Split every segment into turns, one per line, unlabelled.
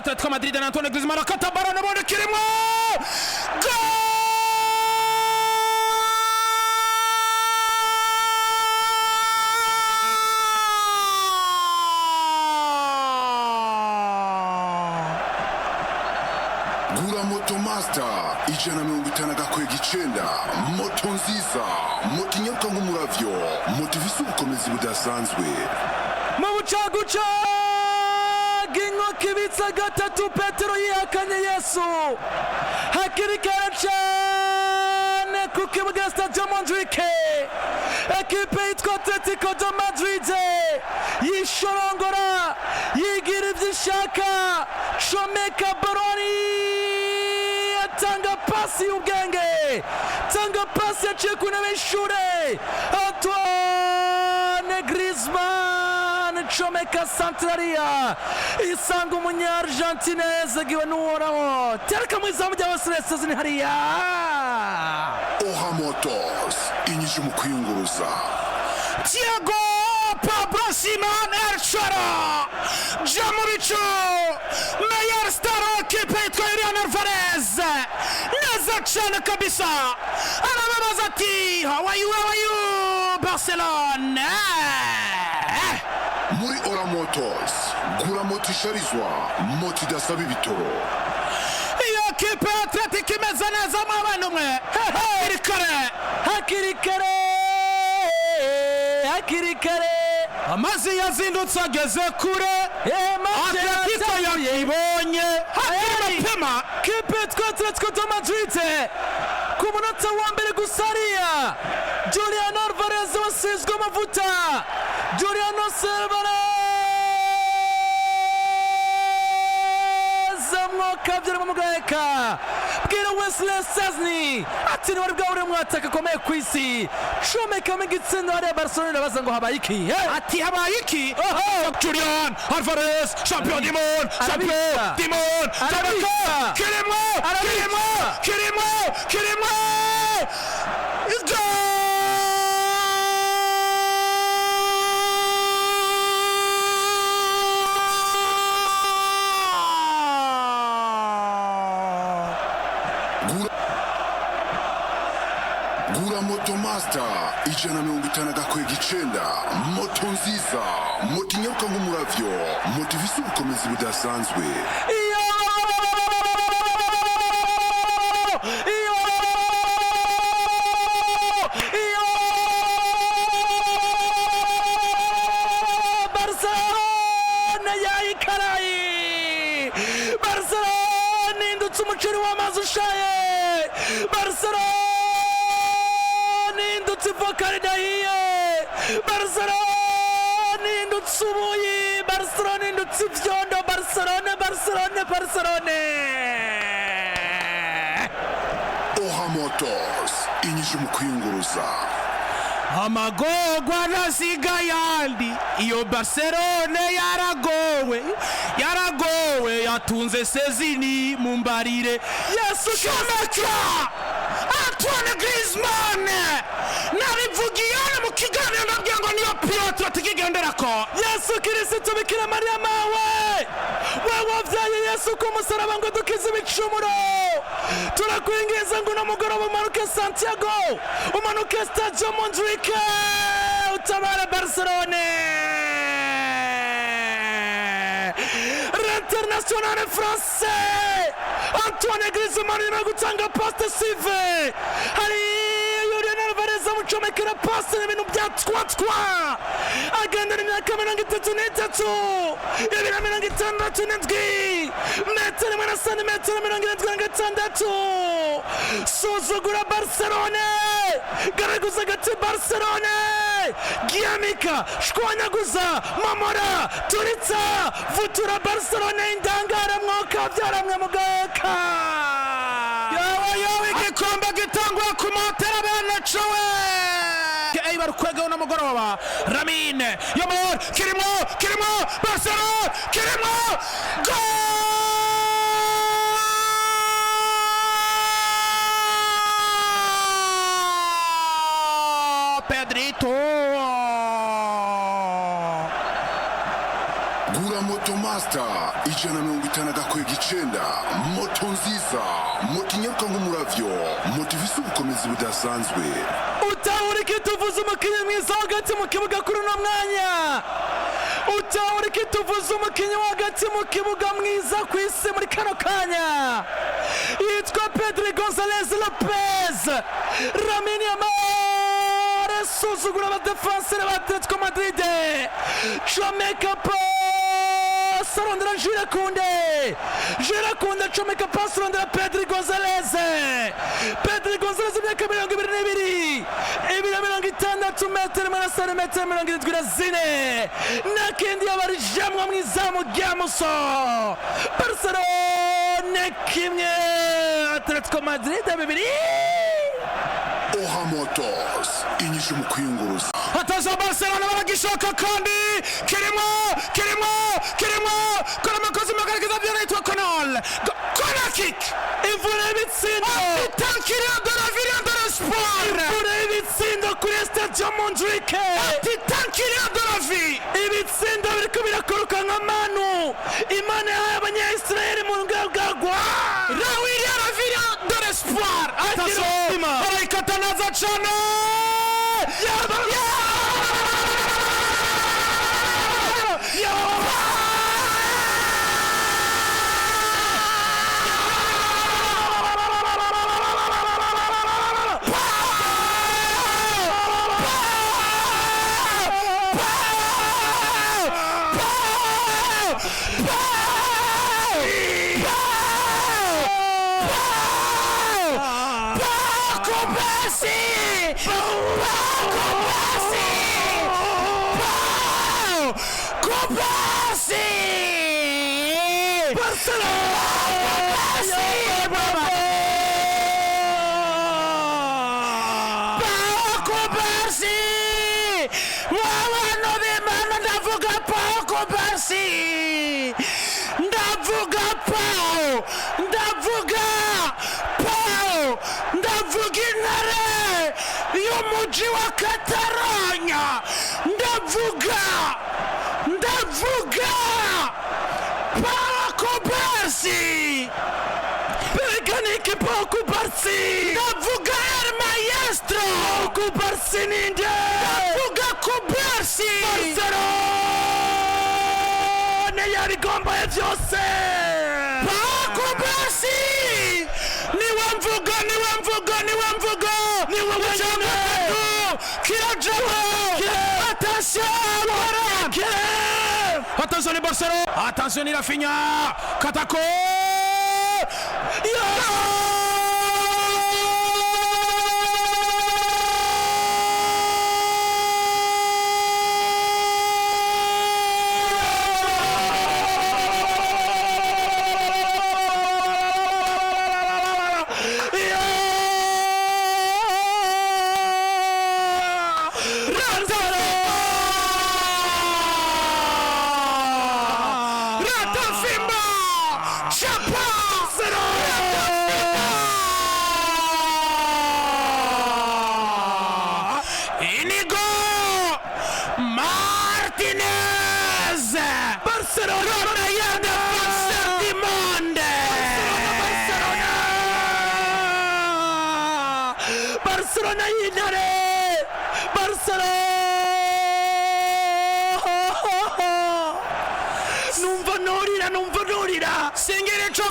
Atletico Madrid na Antoine Griezmann akata barone bone kirimo
Gura Moto Master ijana mirongo itanu agakwega icenda, moto nziza, moto inyaruka nk'umuravyo, moto ifise ubukomezi budasanzwe.
Mu bucaguca bw'inkoko ibitsa gatatu Petero yihakanye Yesu hakiri kare cane ku kibuga Stade Montjuic. Ekipe yitwa Atletico de Madrid yishorongora yigira ivyo ishaka, comeka baroni, atanga pasi y'ubwenge, tanga pasi yaciye ku ntebe y'ishure. Antoine Griezmann comeka Santraria isanga umunya-Argentine yazagiwe n'uhoraho, tereka mu izamu ry'abasiresi zini hariya.
Oha Motos inyishu mu kwiyunguruza.
Thiago Pablo Simon El Choro Jamovic meilleur star ekipe yitwa Julian Alvarez neza cane kabisa, arababaza ati how are you Barcelona.
Muri Ora Motos gura moto isharizwa, moto idasaba ibitoro.
Iyo ekipe ya Atletico imeze neza mu bantu mwe hakiri kare amazi yazindutse ageze kure, Atletico yayibonye hakiri mapema.
Kipe yitwa Atletico de Madrid ku munota wa mbere gusa hariya Julian Alvarez wasizwe amavuta. Julian Alvarez amwokavyera mu mugaheka bwira Wesley Szczesny ati ni wari bwawuri mwataka komeye kw'isi, comekamo igitsina hariya Barcelona baza ngo habaye iki?
Ati habaye iki? Julian Alvarez champion du monde, champion du monde, kirimo
Gura Moto Master ijana mirongo itanu agakwega icenda, moto nziza, moto inyaruka nk'umuravyo, moto ifise ubukomezi budasanzwe.
Barcelona yayikaraye, Barcelona indutse umuceri w'amazi ushaye, Barcelona indutse ivoka ridahiye, Barcelona indutse ubuyi, Barcelona indutse ivyondo, Barcelona.
Oha Motos inyishu mu kwiyunguruza.
amagorwa arasiga yandi. Iyo Barcelona yaragowe yatunze Sezini mu mbarire. Yesu comeka Antoine Griezmann nabivugiye mu kiganiro nabwiye ngo niyo pilote tukigenderako.
Yesu Kristo Bikira Mariya mawe, wewe wavyaye Yesu ku musaraba ngo dukize ibicumuro, turakwingiza ngo n'umugoroba umanuke Santiago, umanuke Stade Montjuic, utabara Barcelona. L'international français Antoine Griezmann irimo gutanga passe décisive, hari Julian Alvarez amucomekera passe n'ibintu bya twatwa, agendera imyaka 33, ibiro 67, metero imwe na santimetero 76, suzugura Barcelona, garaguza gati Barcelona, Giamika, shwanyaguza, mamora, turitsa, vutura Barcelona indangara mwoka vyaramwe mugaka.
Yawe igikombe gitangwa ku motera bene cowe. Eibar kwega no mugoroba. Lamine Yamal kirimo Barcelona kirimo Pedrito.
Gura Moto Moto Master ijana mirongo itanu agakwega icenda. Moto nziza, moto inyaruka nk'umuravyo, moto ifise ubukomezi budasanzwe.
Utahurike tuvuze umukinnyi mwiza hagati mu kibuga kuri uno mwanya. Utahurike tuvuze umukinnyi hagati mu kibuga mwiza ku isi muri kano kanya. Yitwa Pedri Gonzalez Lopez. Lamine Yamal asuzugura abadefanseri ba Atletico Madrid. Comeka pass arondera Jules Koundé comeka pass arondera Pedri Gonzalez. Pedri Gonzalez imyaka 22, 260 metero na santimetero 74 nakindi yabarijamwa mwizamu ryamuso. Barcelona kimwe Atletico Madrid 2.
Oha Motos inyishu mu kwiyunguruza.
Hataza Barcelona baragishoka kandi kirimo kora amakozi magaragaza byo yitwa Canal. Corner kick.
Ivura ibitsindo.
Tankira de la Ville de l'Espoir.
Ivura ibitsindo kuri Stade Montjuic.
Tankira de la Vie.
Ibitsindo biriko birakoroka nka manu. Imana y'Abanya-Israel mu ngagagwa.
Rawiri de la Ville de l'Espoir.
Attention.
Araikatanaza cyane. Umuji wa Catalonia. Ndavuga Paco Barsi.
Peganike Paco Barsi.
Ndavuga El Maestro.
Paco Barsi ninde.
Ndavuga Kubarsi.
Barcelona yarigombaye byose.
Paco Barsi. Niwe mvuga. Attention les Barcelone. Attention ni Rafinha. Katako.
Barcelona yinare. Barcelona. Numva norira.
Singire cyo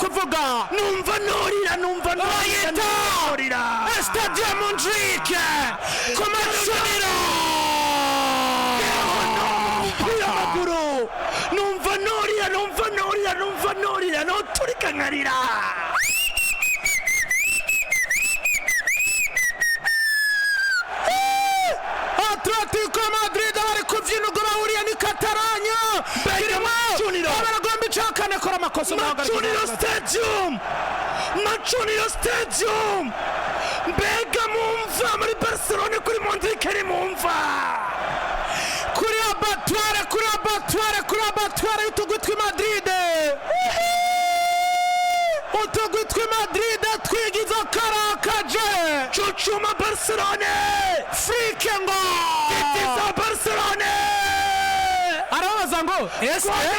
kuvuga.
Numva norira.
Stade Montjuic. Komashonira.
Numva norira. No turikangarira.
Atletico Madrid bari kuvyinugura huriya ni Catalonia. Baragomba icakane kora amakosa
Macuniro Stadium. Mbega mumva muri Barcelona kuri Montjuic mumva.
Kuri abattoir utugutwi Madrid. Utugutwi Madrid twigiza karakaje.
Chuchuma Barcelona.
Freaking
Barcelona.
ndibaza ngo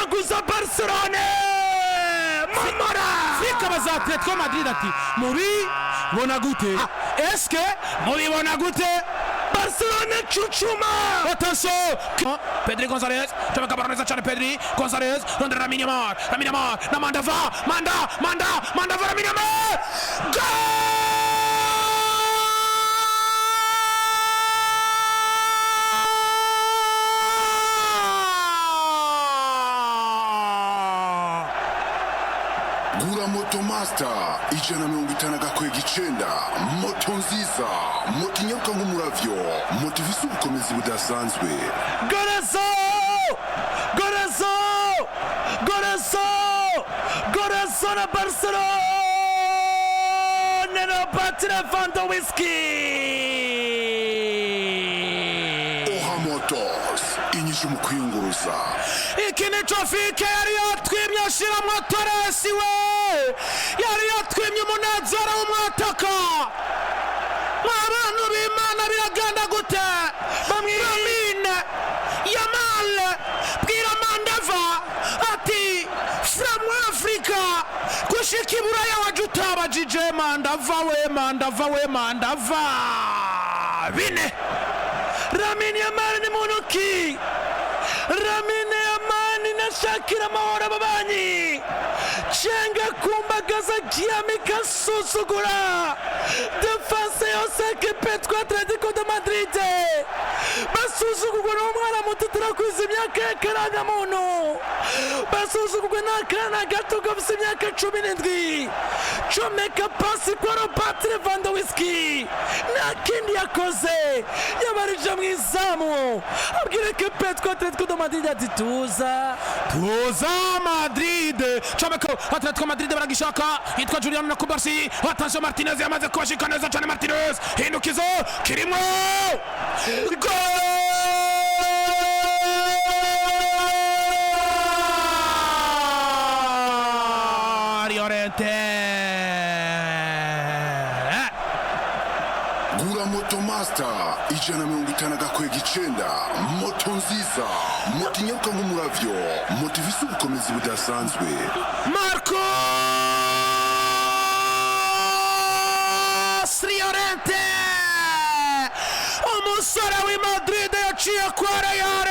gusa Barcelona mamora
fika Atletico Madrid ati mubibona gute eske mubibona gute
Barcelona chuchuma
attention Pedri González chama baronesa cyane Pedri González ronda Lamine Yamal na Manda va Lamine Yamal
Gura Moto Master 159 moto nziza moto inyaruka nk'umuravyo moto ifise ubukomezi budasanzwe
Gorazo na Barcelona na Patria Lewandowski
Oha Motos inyishu mu kwiyunguruza
iki ni trafike yari yatwimye ashiramo Torres we yari yatwimye umunezero w'umwataka abantu b'Imana biragenda gute Lamine Yamal bwira Mandava ati from Africa kushika Iburaya wajutaba jije Mandava bine
Lamine Yamal ni munuki Lamine Yamal na Shakira mahora babanyi chenga kumbagaza Giamika susugura defense yose kipetwa Atletico de Madrid basuzugurwa n'umwana muto turakuza imyaka y'akaranga muntu basuzugurwa n'akana gato gafite imyaka 17 comeka pasi kwa Patria Lewandowski nta kindi yakoze yabarije mu izamu abwira kipetwa Atletico de Madrid ati tuza
Madrid comeka Atletico Madrid baragishaka yitwa Juliano Kubarsi attention Martinez yamaze kubashika neza cyane Martinez hindukizo kirimo
Gura Moto Master 159 moto nziza moto inyaruka nk'umuravyo moto ifise ubukomezi budasanzwe
Marcos Llorente umusore w'i Madrid yaciye kwa Real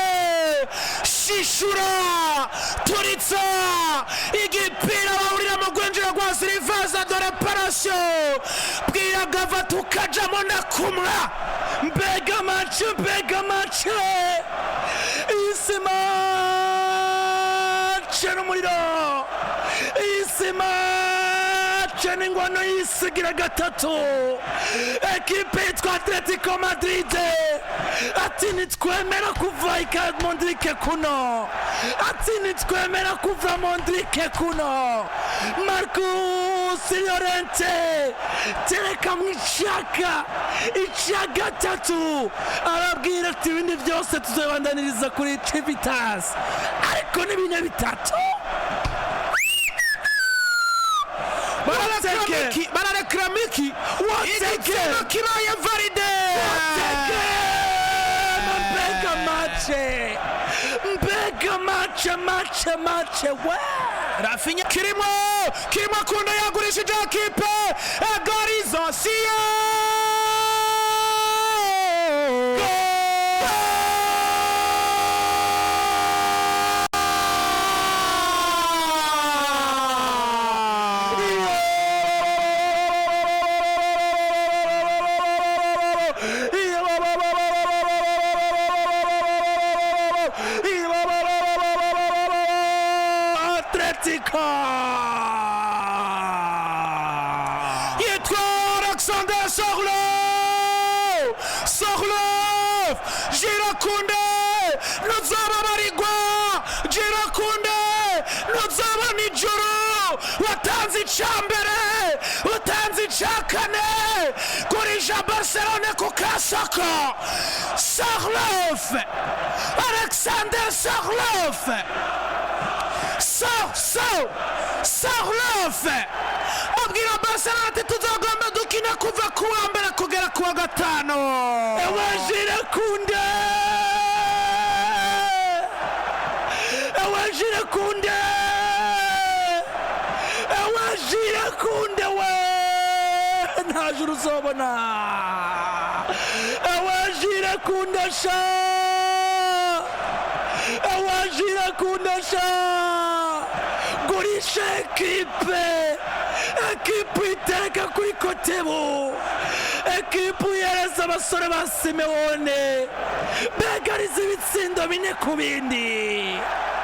shishura turitsa igipira bahurira mu gwinjira gwa Silvestre de reparation bwira gava tukajamo nakumwa
mbega match isima n'umuriro isima n'ingwano yisigira gatatu ekipe yitwa Atletico Madrid ati nitwemera kuva Mondrique kuno ati nitwemera kuva Mondrique kuno Marcos Llorente tereka mwishaka icya gatatu arabwira ati ibindi byose tuzabandaniriza kuri Civitas ariko n'ibintu bitatu
bararekera Miki igitego kibaye valide
mbega match we
Rafinha kirimo akunda yagurishije ekipe Garizosiyo yitwa Alexander Sorloth Jirakunde nuzababarirwa Jirakunde nuzaba nijoro watanze icyambere watanze icyakane kurija Barcelona ku kasoko Alexander Sorloth abwira Barcelona ati tuzagomba dukina kuva kuwa mbere kugera kuwa gatano
Ewajire kunde we nta juru uzobona. Ewajire kunde sha gurisha ekipe itereka kuri Kotebu, ekipe uyereza abasore ba Simeone begariza ibitsindo 4-0.